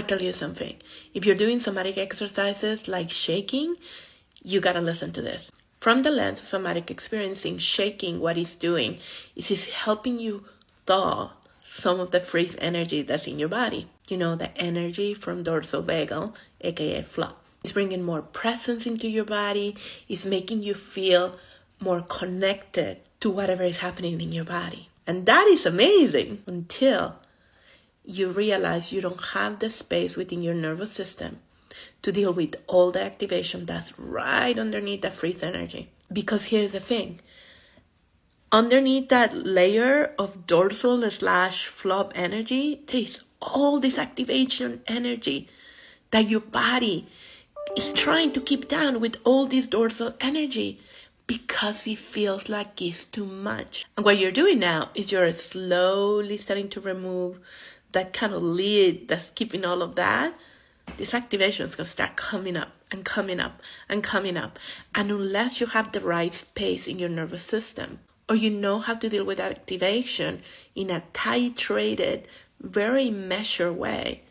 I'll tell you something. If you're doing somatic exercises like shaking, you gotta listen to this. From the lens of somatic experiencing, shaking, what it's doing is it's helping you thaw some of the freeze energy that's in your body. You know, the energy from dorsal vagal, aka flop. It's bringing more presence into your body. It's making you feel more connected to whatever is happening in your body. And that is amazing until you realize you don't have the space within your nervous system to deal with all the activation that's right underneath the freeze energy. Because here's the thing. Underneath that layer of dorsal / flop energy, there is all this activation energy that your body is trying to keep down with all this dorsal energy because it feels like it's too much. And what you're doing now is you're slowly starting to remove that kind of lid that's keeping all of that. This activation is going to start coming up and coming up and coming up. And unless you have the right space in your nervous system, or you know how to deal with that activation in a titrated, very measured way,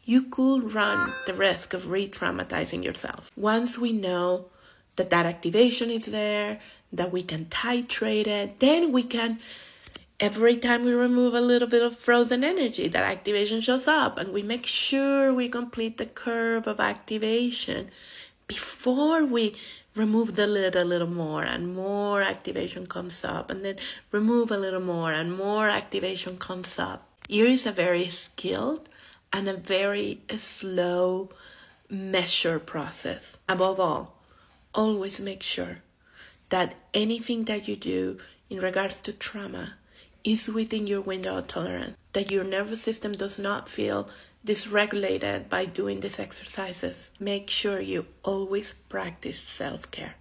you could run the risk of re-traumatizing yourself. Once we know that that activation is there, that we can titrate it, then we can, every time we remove a little bit of frozen energy, that activation shows up, and we make sure we complete the curve of activation before we remove the lid a little more and more activation comes up, and then remove a little more and more activation comes up. Here is a very skilled and a very slow measure process. Above all, always make sure that anything that you do in regards to trauma is within your window of tolerance, that your nervous system does not feel dysregulated by doing these exercises. Make sure you always practice self-care.